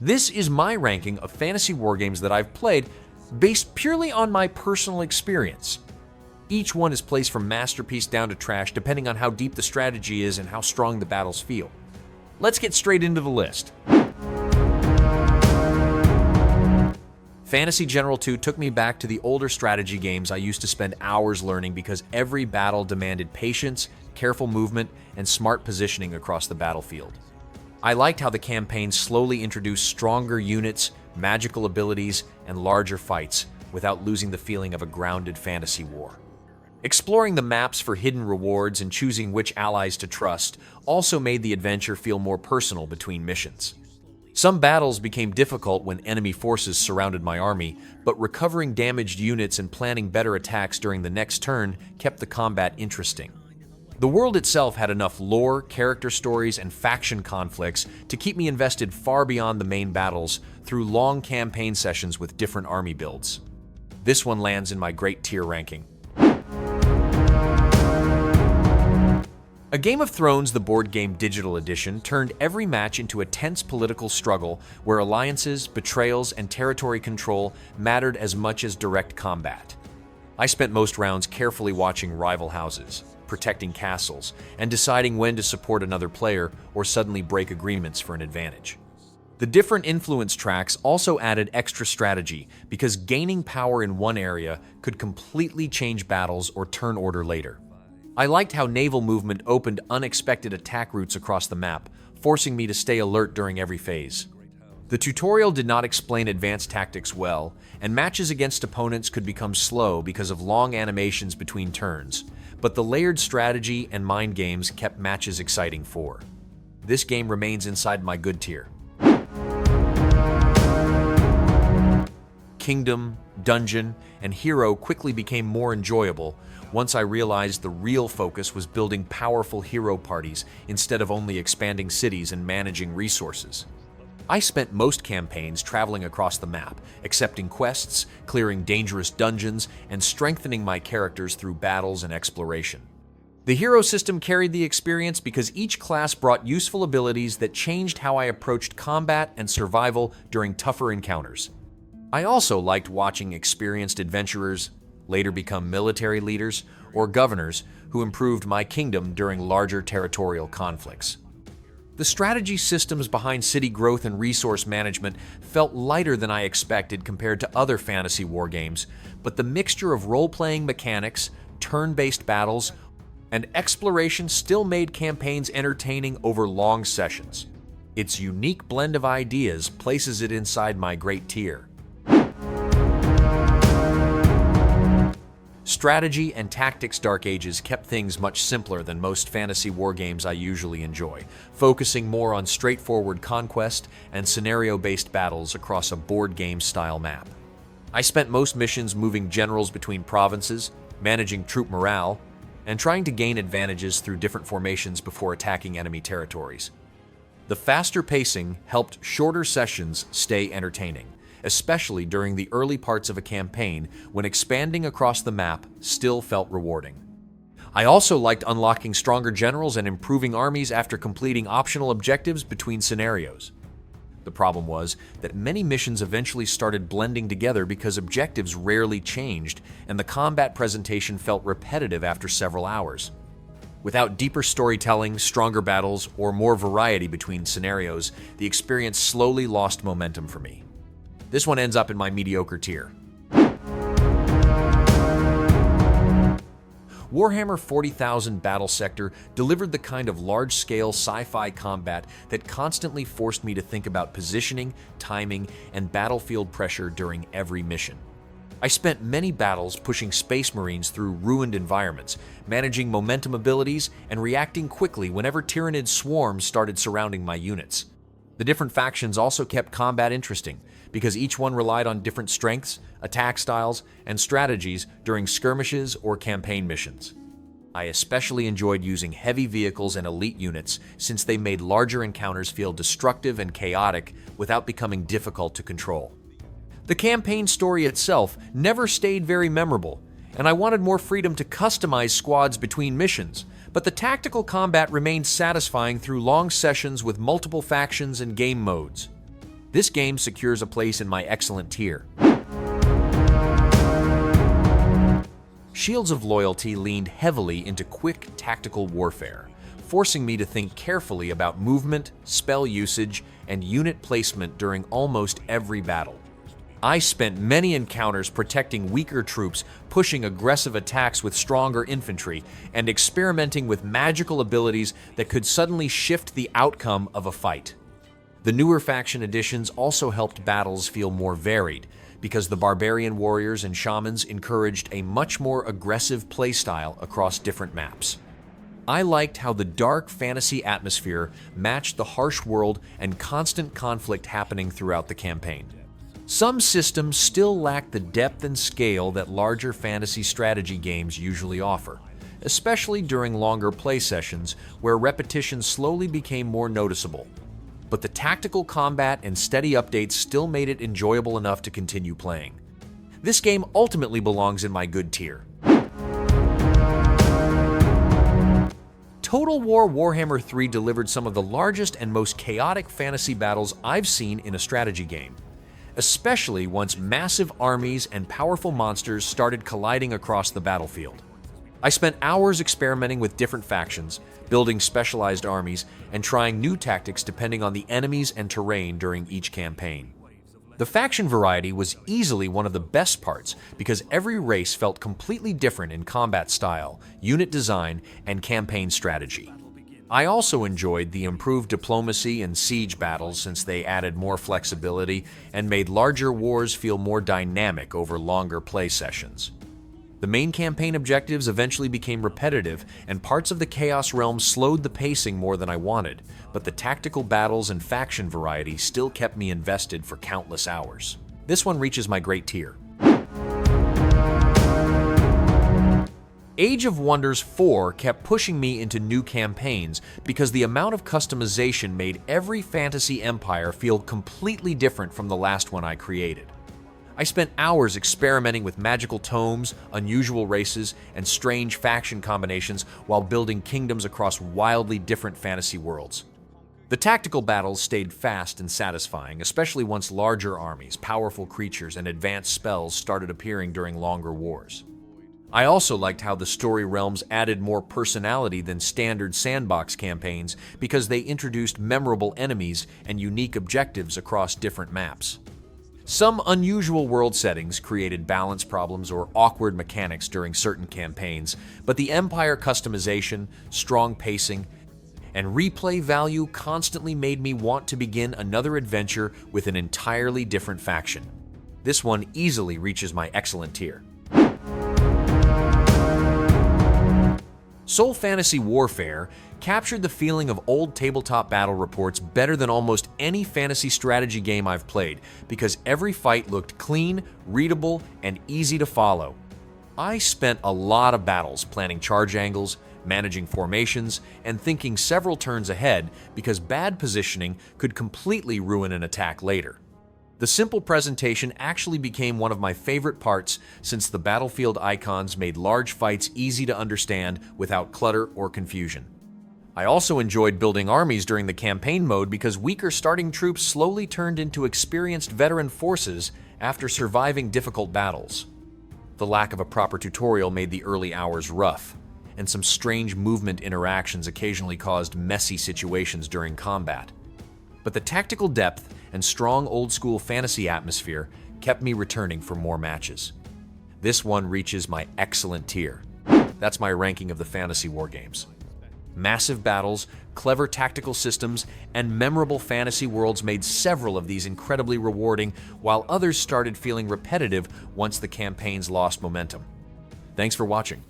This is my ranking of fantasy wargames that I've played based purely on my personal experience. Each one is placed from masterpiece down to trash depending on how deep the strategy is and how strong the battles feel. Let's get straight into the list. Fantasy General 2 took me back to the older strategy games I used to spend hours learning because every battle demanded patience, careful movement, and smart positioning across the battlefield. I liked how the campaign slowly introduced stronger units, magical abilities, and larger fights without losing the feeling of a grounded fantasy war. Exploring the maps for hidden rewards and choosing which allies to trust also made the adventure feel more personal between missions. Some battles became difficult when enemy forces surrounded my army, but recovering damaged units and planning better attacks during the next turn kept the combat interesting. The world itself had enough lore, character stories, and faction conflicts to keep me invested far beyond the main battles through long campaign sessions with different army builds. This one lands in my great tier ranking. A Game of Thrones, the board game digital edition, turned every match into a tense political struggle where alliances, betrayals, and territory control mattered as much as direct combat. I spent most rounds carefully watching rival houses, protecting castles, and deciding when to support another player or suddenly break agreements for an advantage. The different influence tracks also added extra strategy because gaining power in one area could completely change battles or turn order later. I liked how naval movement opened unexpected attack routes across the map, forcing me to stay alert during every phase. The tutorial did not explain advanced tactics well, and matches against opponents could become slow because of long animations between turns, but the layered strategy and mind games kept matches exciting for. This game remains inside my good tier. Kingdom, Dungeon, and Hero quickly became more enjoyable once I realized the real focus was building powerful hero parties instead of only expanding cities and managing resources. I spent most campaigns traveling across the map, accepting quests, clearing dangerous dungeons, and strengthening my characters through battles and exploration. The hero system carried the experience because each class brought useful abilities that changed how I approached combat and survival during tougher encounters. I also liked watching experienced adventurers later become military leaders or governors who improved my kingdom during larger territorial conflicts. The strategy systems behind city growth and resource management felt lighter than I expected compared to other fantasy war games, but the mixture of role-playing mechanics, turn-based battles, and exploration still made campaigns entertaining over long sessions. Its unique blend of ideas places it inside my great tier. Strategy and Tactics Dark Ages kept things much simpler than most fantasy war games I usually enjoy, focusing more on straightforward conquest and scenario-based battles across a board game-style map. I spent most missions moving generals between provinces, managing troop morale, and trying to gain advantages through different formations before attacking enemy territories. The faster pacing helped shorter sessions stay entertaining, especially during the early parts of a campaign when expanding across the map still felt rewarding. I also liked unlocking stronger generals and improving armies after completing optional objectives between scenarios. The problem was that many missions eventually started blending together because objectives rarely changed, and the combat presentation felt repetitive after several hours. Without deeper storytelling, stronger battles, or more variety between scenarios, the experience slowly lost momentum for me. This one ends up in my mediocre tier. Warhammer 40,000 Battlesector delivered the kind of large-scale sci-fi combat that constantly forced me to think about positioning, timing, and battlefield pressure during every mission. I spent many battles pushing Space Marines through ruined environments, managing momentum abilities, and reacting quickly whenever Tyranid swarms started surrounding my units. The different factions also kept combat interesting, because each one relied on different strengths, attack styles, and strategies during skirmishes or campaign missions. I especially enjoyed using heavy vehicles and elite units since they made larger encounters feel destructive and chaotic without becoming difficult to control. The campaign story itself never stayed very memorable, and I wanted more freedom to customize squads between missions, but the tactical combat remained satisfying through long sessions with multiple factions and game modes. This game secures a place in my excellent tier. Shields of Loyalty leaned heavily into quick tactical warfare, forcing me to think carefully about movement, spell usage, and unit placement during almost every battle. I spent many encounters protecting weaker troops, pushing aggressive attacks with stronger infantry, and experimenting with magical abilities that could suddenly shift the outcome of a fight. The newer faction additions also helped battles feel more varied, because the barbarian warriors and shamans encouraged a much more aggressive playstyle across different maps. I liked how the dark fantasy atmosphere matched the harsh world and constant conflict happening throughout the campaign. Some systems still lack the depth and scale that larger fantasy strategy games usually offer, especially during longer play sessions where repetition slowly became more noticeable. But the tactical combat and steady updates still made it enjoyable enough to continue playing. This game ultimately belongs in my good tier. Total War Warhammer 3 delivered some of the largest and most chaotic fantasy battles I've seen in a strategy game, especially once massive armies and powerful monsters started colliding across the battlefield. I spent hours experimenting with different factions, building specialized armies, and trying new tactics depending on the enemies and terrain during each campaign. The faction variety was easily one of the best parts because every race felt completely different in combat style, unit design, and campaign strategy. I also enjoyed the improved diplomacy and siege battles since they added more flexibility and made larger wars feel more dynamic over longer play sessions. The main campaign objectives eventually became repetitive, and parts of the Chaos Realm slowed the pacing more than I wanted, but the tactical battles and faction variety still kept me invested for countless hours. This one reaches my great tier. Age of Wonders 4 kept pushing me into new campaigns because the amount of customization made every fantasy empire feel completely different from the last one I created. I spent hours experimenting with magical tomes, unusual races, and strange faction combinations while building kingdoms across wildly different fantasy worlds. The tactical battles stayed fast and satisfying, especially once larger armies, powerful creatures, and advanced spells started appearing during longer wars. I also liked how the story realms added more personality than standard sandbox campaigns because they introduced memorable enemies and unique objectives across different maps. Some unusual world settings created balance problems or awkward mechanics during certain campaigns, but the Empire customization, strong pacing, and replay value constantly made me want to begin another adventure with an entirely different faction. This one easily reaches my excellent tier. Soul Fantasy Warfare captured the feeling of old tabletop battle reports better than almost any fantasy strategy game I've played because every fight looked clean, readable, and easy to follow. I spent a lot of battles planning charge angles, managing formations, and thinking several turns ahead because bad positioning could completely ruin an attack later. The simple presentation actually became one of my favorite parts since the battlefield icons made large fights easy to understand without clutter or confusion. I also enjoyed building armies during the campaign mode because weaker starting troops slowly turned into experienced veteran forces after surviving difficult battles. The lack of a proper tutorial made the early hours rough, and some strange movement interactions occasionally caused messy situations during combat. But the tactical depth and strong old-school fantasy atmosphere kept me returning for more matches. This one reaches my excellent tier. That's my ranking of the fantasy war games. Massive battles, clever tactical systems, and memorable fantasy worlds made several of these incredibly rewarding, while others started feeling repetitive once the campaigns lost momentum. Thanks for watching.